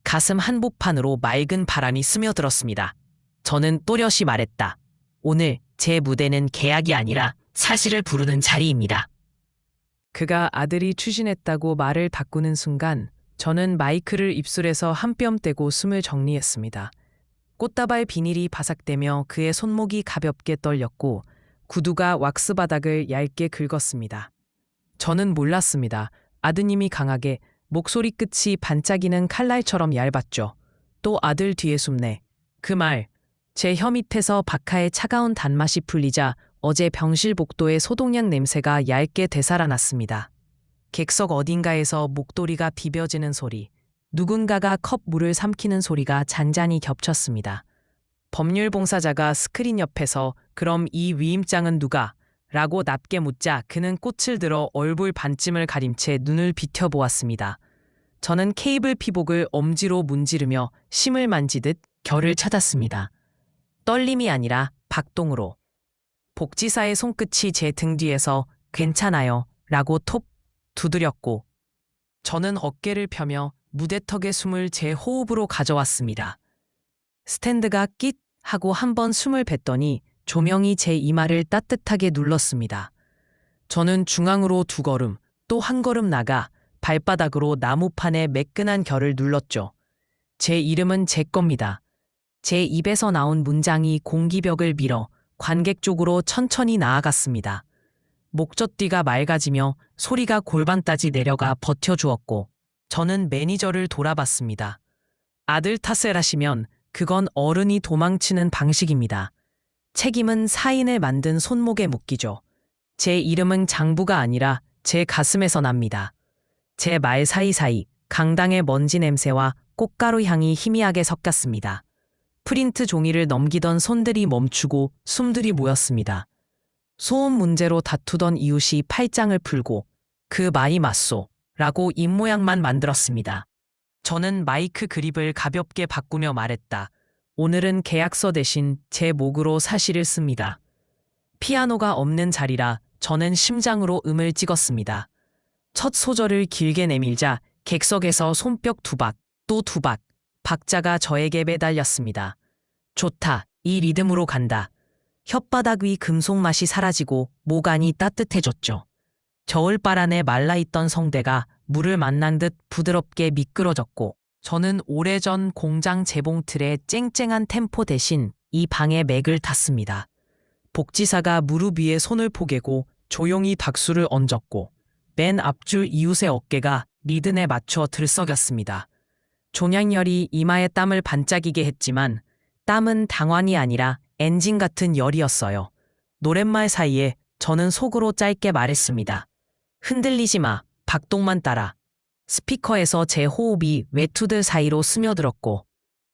가슴 한복판으로 맑은 바람이 스며들었습니다. 저는 또렷이 말했다. 오늘 제 무대는 계약이 아니라 사실을 부르는 자리입니다. 그가 아들이 추진했다고 말을 바꾸는 순간 저는 마이크를 입술에서 한 뼘 떼고 숨을 정리했습니다. 꽃다발 비닐이 바삭대며 그의 손목이 가볍게 떨렸고 구두가 왁스 바닥을 얇게 긁었습니다. 저는 몰랐습니다. 아드님이 강하게 목소리 끝이 반짝이는 칼날처럼 얇았죠. 또 아들 뒤에 숨네. 그 말, 제 혀 밑에서 박하의 차가운 단맛이 풀리자 어제 병실 복도의 소독약 냄새가 얇게 되살아났습니다. 객석 어딘가에서 목도리가 비벼지는 소리, 누군가가 컵 물을 삼키는 소리가 잔잔히 겹쳤습니다. 법률 봉사자가 스크린 옆에서 그럼 이 위임장은 누가? 라고 낮게 묻자 그는 꽃을 들어 얼굴 반쯤을 가린 채 눈을 비춰보았습니다. 저는 케이블 피복을 엄지로 문지르며 심을 만지듯 결을 찾았습니다. 떨림이 아니라 박동으로. 복지사의 손끝이 제 등 뒤에서 괜찮아요 라고 톱 두드렸고 저는 어깨를 펴며 무대턱의 숨을 제 호흡으로 가져왔습니다. 스탠드가 끽 하고 한 번 숨을 뱉더니 조명이 제 이마를 따뜻하게 눌렀습니다. 저는 중앙으로 2걸음, 또 1걸음 나가 발바닥으로 나무판에 매끈한 결을 눌렀죠. 제 이름은 제 겁니다. 제 입에서 나온 문장이 공기벽을 밀어 관객 쪽으로 천천히 나아갔습니다. 목젖뒤가 맑아지며 소리가 골반까지 내려가 버텨주었고 저는 매니저를 돌아봤습니다. 아들 탓을 하시면 그건 어른이 도망치는 방식입니다. 책임은 사인을 만든 손목에 묶이죠. 제 이름은 장부가 아니라 제 가슴에서 납니다. 제 말 사이사이 강당의 먼지 냄새와 꽃가루 향이 희미하게 섞였습니다. 프린트 종이를 넘기던 손들이 멈추고 숨들이 모였습니다. 소음 문제로 다투던 이웃이 팔짱을 풀고 그 말이 맞소 라고 입모양만 만들었습니다. 저는 마이크 그립을 가볍게 바꾸며 말했다. 오늘은 계약서 대신 제 목으로 사실을 씁니다. 피아노가 없는 자리라 저는 심장으로 음을 찍었습니다. 첫 소절을 길게 내밀자 객석에서 손뼉 2박, 또 2박, 박자가 저에게 매달렸습니다. 좋다, 이 리듬으로 간다. 혓바닥 위 금속 맛이 사라지고 목 안이 따뜻해졌죠. 겨울바람에 말라있던 성대가 물을 만난 듯 부드럽게 미끄러졌고 저는 오래전 공장 재봉틀의 쨍쨍한 템포 대신 이 방의 맥을 탔습니다. 복지사가 무릎 위에 손을 포개고 조용히 박수를 얹었고 맨 앞줄 이웃의 어깨가 리듬에 맞춰 들썩였습니다. 종양열이 이마에 땀을 반짝이게 했지만 땀은 당황이 아니라 엔진 같은 열이었어요. 노랫말 사이에 저는 속으로 짧게 말했습니다. 흔들리지 마, 박동만 따라. 스피커에서 제 호흡이 외투들 사이로 스며들었고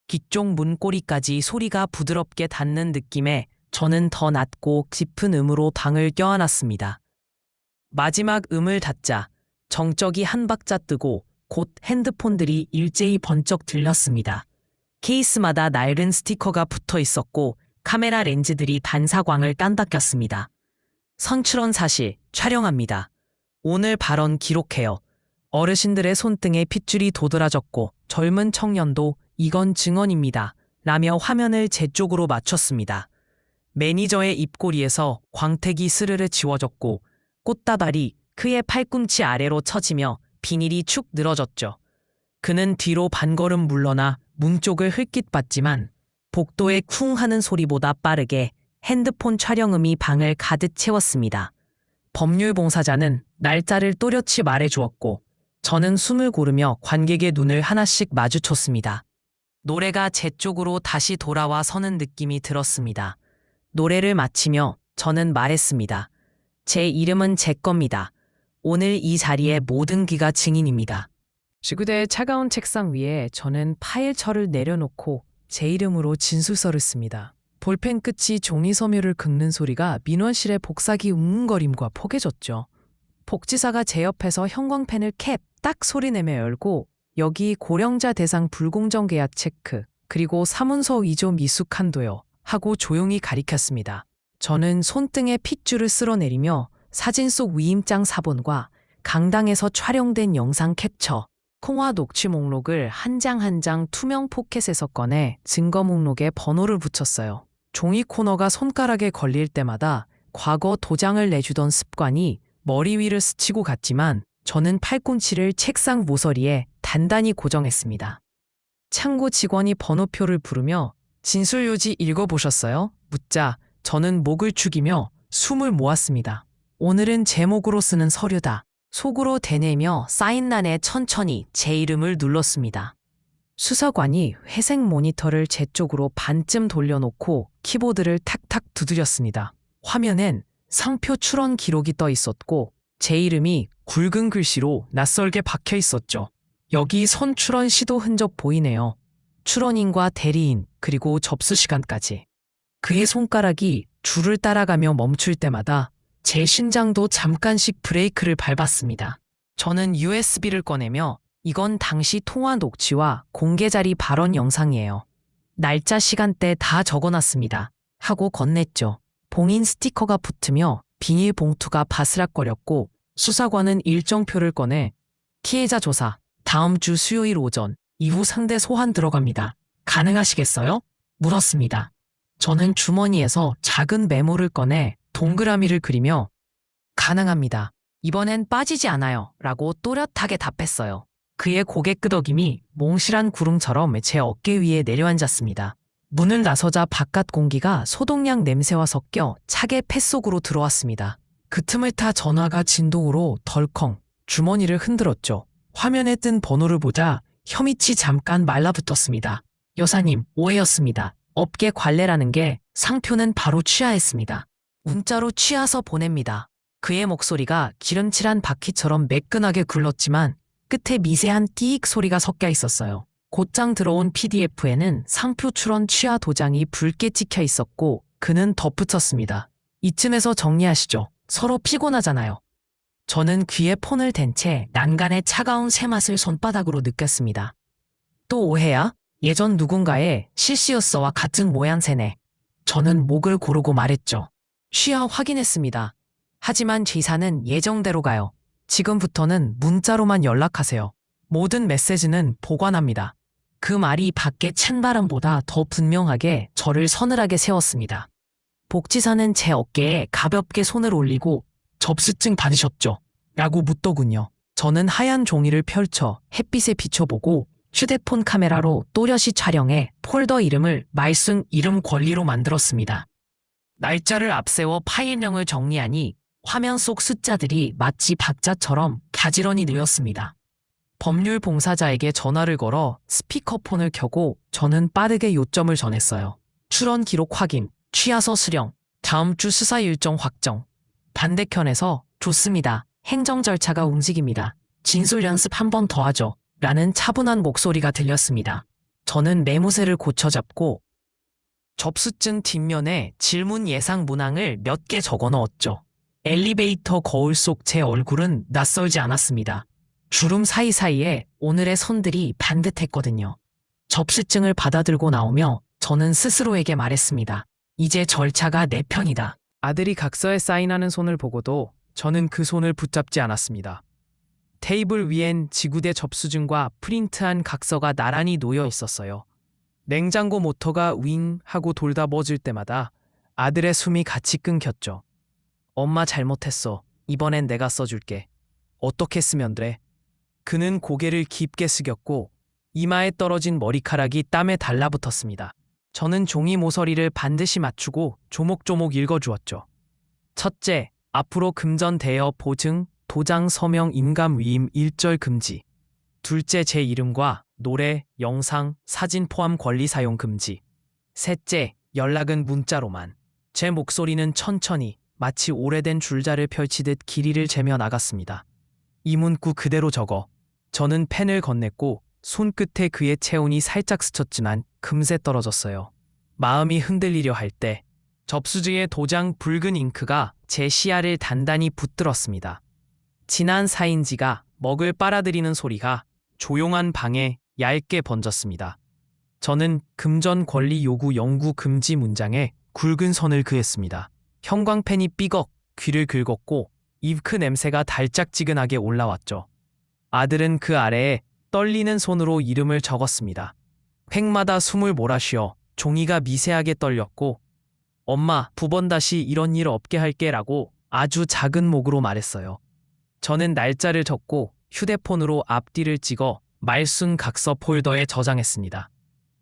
귀쪽 문고리까지 소리가 부드럽게 닿는 느낌에 저는 더 낮고 깊은 음으로 방을 껴안았습니다. 마지막 음을 닫자 정적이 한 박자 뜨고 곧 핸드폰들이 일제히 번쩍 들렸습니다. 케이스마다 낡은 스티커가 붙어 있었고 카메라 렌즈들이 반사광을 깐닥였습니다. 선출원 사실 촬영합니다. 오늘 발언 기록해요. 어르신들의 손등에 핏줄이 도드라졌고 젊은 청년도 이건 증언입니다. 라며 화면을 제 쪽으로 맞췄습니다. 매니저의 입꼬리에서 광택이 스르르 지워졌고 꽃다발이 그의 팔꿈치 아래로 처지며 비닐이 축 늘어졌죠. 그는 뒤로 반걸음 물러나 문 쪽을 흘낏 봤지만 복도의 쿵 하는 소리보다 빠르게 핸드폰 촬영음이 방을 가득 채웠습니다. 법률봉사자는 날짜를 또렷이 말해주었고 저는 숨을 고르며 관객의 눈을 하나씩 마주쳤습니다. 노래가 제 쪽으로 다시 돌아와 서는 느낌이 들었습니다. 노래를 마치며 저는 말했습니다. 제 이름은 제 겁니다. 오늘 이 자리에 모든 귀가 증인입니다. 지구대의 차가운 책상 위에 저는 파일철을 내려놓고 제 이름으로 진술서를 씁니다. 볼펜 끝이 종이 섬유를 긁는 소리가 민원실의 복사기 웅웅거림과 포개졌죠. 복지사가 제 옆에서 형광펜을 캡 딱 소리내며 열고 여기 고령자 대상 불공정 계약 체크 그리고 사문서 위조 미숙 한도요 하고 조용히 가리켰습니다. 저는 손등에 핏줄을 쓸어내리며 사진 속 위임장 사본과 강당에서 촬영된 영상 캡처, 통화 녹취 목록을 한 장 한 장 투명 포켓에서 꺼내 증거 목록에 번호를 붙였어요. 종이 코너가 손가락에 걸릴 때마다 과거 도장을 내주던 습관이 머리 위를 스치고 갔지만 저는 팔꿈치를 책상 모서리에 단단히 고정했습니다. 창고 직원이 번호표를 부르며 진술요지 읽어보셨어요? 묻자 저는 목을 축이며 숨을 모았습니다. 오늘은 제목으로 쓰는 서류다. 속으로 대내며 사인란에 천천히 제 이름을 눌렀습니다. 수사관이 회색 모니터를 제 쪽으로 반쯤 돌려놓고 키보드를 탁탁 두드렸습니다. 화면엔 상표 출원 기록이 떠 있었고 제 이름이 굵은 글씨로 낯설게 박혀 있었죠. 여기 선출원 시도 흔적 보이네요. 출원인과 대리인 그리고 접수 시간까지. 그의 손가락이 줄을 따라가며 멈출 때마다 제 심장도 잠깐씩 브레이크를 밟았습니다. 저는 USB를 꺼내며 이건 당시 통화 녹취와 공개 자리 발언 영상이에요. 날짜 시간대 다 적어놨습니다. 하고 건넸죠. 봉인 스티커가 붙으며 비닐 봉투가 바스락거렸고 수사관은 일정표를 꺼내 피해자 조사 다음 주 수요일 오전 이후 상대 소환 들어갑니다. 가능하시겠어요? 물었습니다. 저는 주머니에서 작은 메모를 꺼내 동그라미를 그리며 가능합니다. 이번엔 빠지지 않아요. 라고 또렷하게 답했어요. 그의 고개 끄덕임이 몽실한 구름처럼 제 어깨 위에 내려앉았습니다. 문을 나서자 바깥 공기가 소독약 냄새와 섞여 차게 뱃속으로 들어왔습니다. 그 틈을 타 전화가 진동으로 덜컹 주머니를 흔들었죠. 화면에 뜬 번호를 보자 혀밑이 잠깐 말라붙었습니다. 여사님, 오해였습니다. 업계 관례라는 게 상표는 바로 취하했습니다. 문자로 취하서 보냅니다. 그의 목소리가 기름칠한 바퀴처럼 매끈하게 굴렀지만 끝에 미세한 띠익 소리가 섞여 있었어요. 곧장 들어온 PDF에는 상표 출원 취하 도장이 붉게 찍혀 있었고 그는 덧붙였습니다. 이쯤에서 정리하시죠. 서로 피곤하잖아요. 저는 귀에 폰을 댄 채 난간의 차가운 새맛을 손바닥으로 느꼈습니다. 또 오해야? 예전 누군가의 실시였어와 같은 모양새네. 저는 목을 고르고 말했죠. 취하 확인했습니다. 하지만 지사는 예정대로 가요. 지금부터는 문자로만 연락하세요. 모든 메시지는 보관합니다. 그 말이 밖의 찬바람보다 더 분명하게 저를 서늘하게 세웠습니다. 복지사는 제 어깨에 가볍게 손을 올리고 접수증 받으셨죠? 라고 묻더군요. 저는 하얀 종이를 펼쳐 햇빛에 비춰보고 휴대폰 카메라로 또렷이 촬영해 폴더 이름을 말순 이름 권리로 만들었습니다. 날짜를 앞세워 파일명을 정리하니 화면 속 숫자들이 마치 박자처럼 가지런히 느렸습니다. 법률 봉사자에게 전화를 걸어 스피커폰을 켜고 저는 빠르게 요점을 전했어요. 출원 기록 확인, 취하서 수령, 다음 주 수사 일정 확정. 반대편에서 좋습니다. 행정 절차가 움직입니다. 진술 연습 한 번 더 하죠. 라는 차분한 목소리가 들렸습니다. 저는 매무새를 고쳐잡고 접수증 뒷면에 질문 예상 문항을 몇 개 적어 넣었죠. 엘리베이터 거울 속 제 얼굴은 낯설지 않았습니다. 주름 사이사이에 오늘의 손들이 반듯했거든요. 접수증을 받아들고 나오며 저는 스스로에게 말했습니다. 이제 절차가 내 편이다. 아들이 각서에 사인하는 손을 보고도 저는 그 손을 붙잡지 않았습니다. 테이블 위엔 지구대 접수증과 프린트한 각서가 나란히 놓여 있었어요. 냉장고 모터가 윙 하고 돌다 멎을 때마다 아들의 숨이 같이 끊겼죠. 엄마 잘못했어. 이번엔 내가 써줄게. 어떻게 쓰면 돼? 그는 고개를 깊게 숙였고 이마에 떨어진 머리카락이 땀에 달라붙었습니다. 저는 종이 모서리를 반드시 맞추고 조목조목 읽어주었죠. 첫째, 앞으로 금전 대여 보증, 도장 서명 임감 위임 1절 금지. 둘째, 제 이름과 노래, 영상, 사진 포함 권리 사용 금지. 셋째, 연락은 문자로만. 제 목소리는 천천히 마치 오래된 줄자를 펼치듯 길이를 재며 나갔습니다. 이 문구 그대로 적어. 저는 펜을 건넸고 손끝에 그의 체온이 살짝 스쳤지만 금세 떨어졌어요. 마음이 흔들리려 할 때 접수지의 도장 붉은 잉크가 제 시야를 단단히 붙들었습니다. 진한 사인지가 먹을 빨아들이는 소리가 조용한 방에 얇게 번졌습니다. 저는 금전 권리 요구 영구 금지 문장에 굵은 선을 그었습니다. 형광펜이 삐걱 귀를 긁었고 잉크 냄새가 달짝지근하게 올라왔죠. 아들은 그 아래에 떨리는 손으로 이름을 적었습니다. 획마다 숨을 몰아쉬어 종이가 미세하게 떨렸고 엄마, 9번 다시 이런 일 없게 할게 라고 아주 작은 목으로 말했어요. 저는 날짜를 적고 휴대폰으로 앞뒤를 찍어 말순 각서 폴더에 저장했습니다.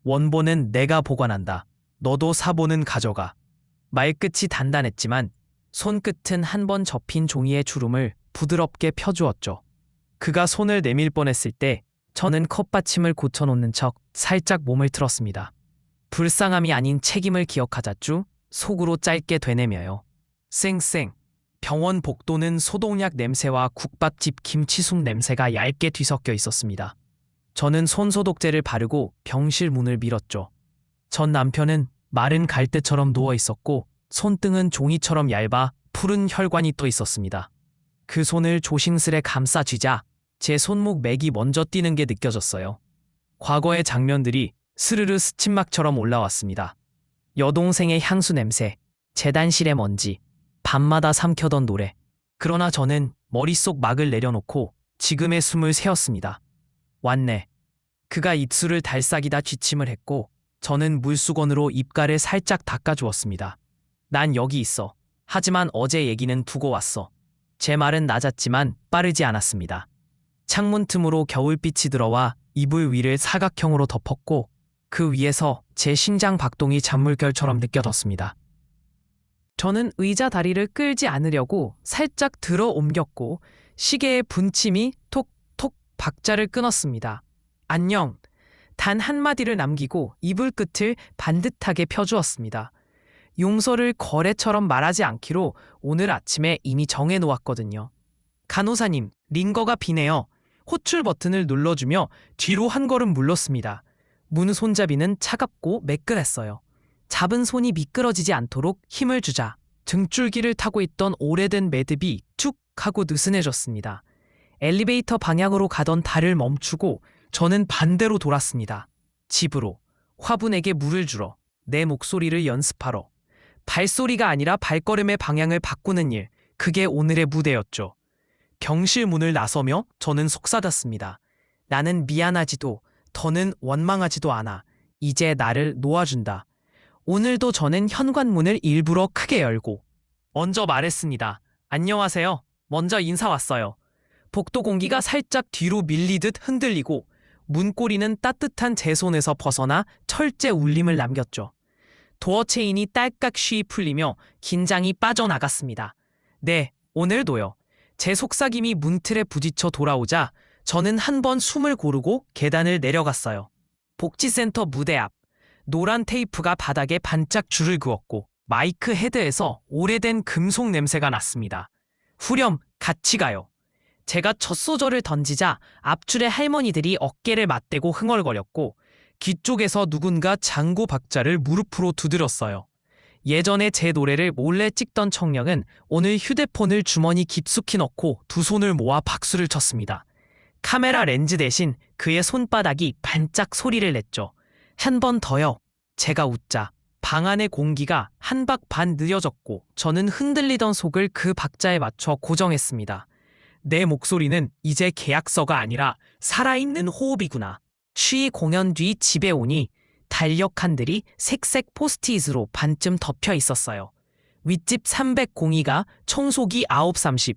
원본은 내가 보관한다. 너도 사본은 가져가. 말끝이 단단했지만 손끝은 한 번 접힌 종이의 주름을 부드럽게 펴주었죠. 그가 손을 내밀 뻔했을 때 저는 컵받침을 고쳐놓는 척 살짝 몸을 틀었습니다. 불쌍함이 아닌 책임을 기억하자쭈 속으로 짧게 되뇌며요. 쌩쌩. 병원 복도는 소독약 냄새와 국밥집 김치숙 냄새가 얇게 뒤섞여 있었습니다. 저는 손소독제를 바르고 병실 문을 밀었죠. 전 남편은 마른 갈대처럼 누워 있었고 손등은 종이처럼 얇아 푸른 혈관이 떠 있었습니다. 그 손을 조심스레 감싸 쥐자 제 손목 맥이 먼저 뛰는 게 느껴졌어요. 과거의 장면들이 스르르 스친막처럼 올라왔습니다. 여동생의 향수 냄새, 재단실의 먼지, 밤마다 삼켜던 노래. 그러나 저는 머릿속 막을 내려놓고 지금의 숨을 세었습니다. 왔네. 그가 입술을 달싹이다 쥐침을 했고 저는 물수건으로 입가를 살짝 닦아주었습니다. 난 여기 있어. 하지만 어제 얘기는 두고 왔어. 제 말은 낮았지만 빠르지 않았습니다. 창문 틈으로 겨울빛이 들어와 이불 위를 사각형으로 덮었고 그 위에서 제 심장 박동이 잔물결처럼 느껴졌습니다. 저는 의자 다리를 끌지 않으려고 살짝 들어 옮겼고 시계의 분침이 톡톡 박자를 끊었습니다. 안녕. 단 한마디를 남기고 이불 끝을 반듯하게 펴주었습니다. 용서를 거래처럼 말하지 않기로 오늘 아침에 이미 정해놓았거든요. 간호사님, 링거가 비네요. 호출 버튼을 눌러주며 뒤로 한 걸음 물렀습니다. 문 손잡이는 차갑고 매끈했어요. 잡은 손이 미끄러지지 않도록 힘을 주자 등줄기를 타고 있던 오래된 매듭이 툭 하고 느슨해졌습니다. 엘리베이터 방향으로 가던 달을 멈추고 저는 반대로 돌았습니다. 집으로 화분에게 물을 주러 내 목소리를 연습하러 발소리가 아니라 발걸음의 방향을 바꾸는 일, 그게 오늘의 무대였죠. 병실 문을 나서며 저는 속삭였습니다. 나는 미안하지도 더는 원망하지도 않아. 이제 나를 놓아준다. 오늘도 저는 현관문을 일부러 크게 열고 먼저 말했습니다. 안녕하세요. 먼저 인사 왔어요. 복도 공기가 살짝 뒤로 밀리듯 흔들리고 문고리는 따뜻한 제 손에서 벗어나 철제 울림을 남겼죠. 도어 체인이 딸깍 쉬이 풀리며 긴장이 빠져나갔습니다. 네, 오늘도요. 제 속삭임이 문틀에 부딪혀 돌아오자 저는 한 번 숨을 고르고 계단을 내려갔어요. 복지센터 무대 앞. 노란 테이프가 바닥에 반짝 줄을 그었고 마이크 헤드에서 오래된 금속 냄새가 났습니다. 후렴, 같이 가요. 제가 첫 소절을 던지자 앞줄의 할머니들이 어깨를 맞대고 흥얼거렸고 귀 쪽에서 누군가 장구 박자를 무릎으로 두드렸어요. 예전에 제 노래를 몰래 찍던 청년은 오늘 휴대폰을 주머니 깊숙이 넣고 두 손을 모아 박수를 쳤습니다. 카메라 렌즈 대신 그의 손바닥이 반짝 소리를 냈죠. 한 번 더요. 제가 웃자 방 안의 공기가 한 박 반 느려졌고 저는 흔들리던 속을 그 박자에 맞춰 고정했습니다. 내 목소리는 이제 계약서가 아니라 살아있는 호흡이구나. 쉬 공연 뒤 집에 오니 달력 칸들이 색색 포스트잇으로 반쯤 덮여 있었어요. 윗집 302가 청소기 9:30,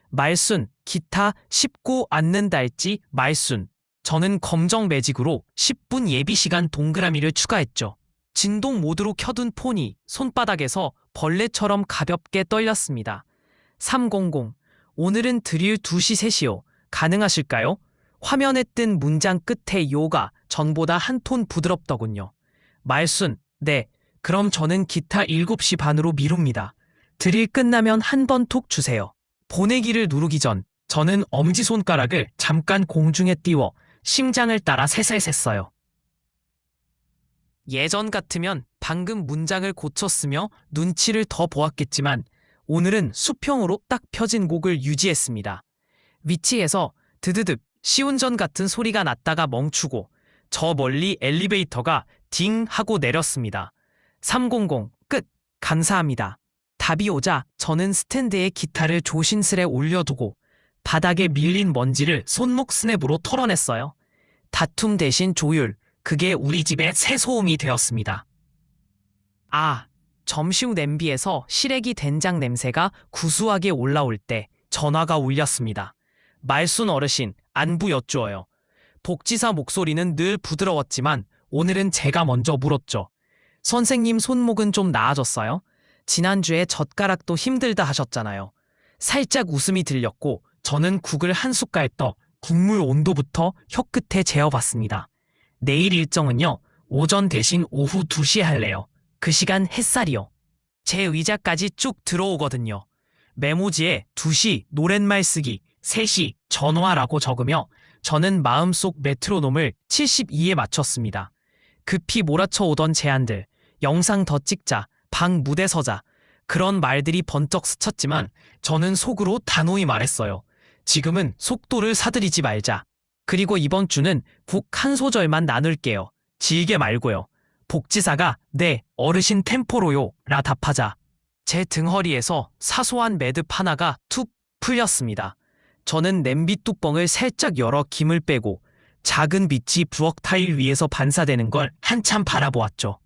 말순, 기타 19 앉는달지 말순. 저는 검정 매직으로 10분 예비시간 동그라미를 추가했죠. 진동 모드로 켜둔 폰이 손바닥에서 벌레처럼 가볍게 떨렸습니다. 300, 오늘은 드릴 2시 3시요. 가능하실까요? 화면에 뜬 문장 끝에 요가 전보다 한 톤 부드럽더군요. 말순, 네. 그럼 저는 기타 7시 반으로 미룹니다. 드릴 끝나면 한 번 톡 주세요. 보내기를 누르기 전 저는 엄지손가락을 잠깐 공중에 띄워 심장을 따라 셋을 셌어요. 예전 같으면 방금 문장을 고쳤으며 눈치를 더 보았겠지만 오늘은 수평으로 딱 펴진 곡을 유지했습니다. 위치에서 드드득 시운전 같은 소리가 났다가 멈추고 저 멀리 엘리베이터가 딩 하고 내렸습니다. 300 끝. 감사합니다. 답이 오자 저는 스탠드에 기타를 조심스레 올려두고 바닥에 밀린 먼지를 손목 스냅으로 털어냈어요. 다툼 대신 조율. 그게 우리 집의 새 소음이 되었습니다. 아, 점심 후 냄비에서 시래기 된장 냄새가 구수하게 올라올 때 전화가 울렸습니다. 말순 어르신, 안부 여쭈어요. 복지사 목소리는 늘 부드러웠지만 오늘은 제가 먼저 물었죠. 선생님 손목은 좀 나아졌어요? 지난주에 젓가락도 힘들다 하셨잖아요. 살짝 웃음이 들렸고 저는 국을 한 숟갈 떠 국물 온도부터 혀끝에 재어봤습니다. 내일 일정은요. 오전 대신 오후 2시에 할래요. 그 시간 햇살이요. 제 의자까지 쭉 들어오거든요. 메모지에 2시 노랫말 쓰기, 3시 전화라고 적으며 저는 마음속 메트로놈을 72에 맞췄습니다. 급히 몰아쳐 오던 제안들, 영상 더 찍자, 방 무대 서자, 그런 말들이 번쩍 스쳤지만 저는 속으로 단호히 말했어요. 지금은 속도를 사들이지 말자. 그리고 이번 주는 곡 한 소절만 나눌게요. 길게 말고요. 복지사가 네, 어르신 템포로요 라 답하자 제 등허리에서 사소한 매듭 하나가 툭 풀렸습니다. 저는 냄비 뚜껑을 살짝 열어 김을 빼고 작은 빛이 부엌 타일 위에서 반사되는 걸 한참 바라보았죠.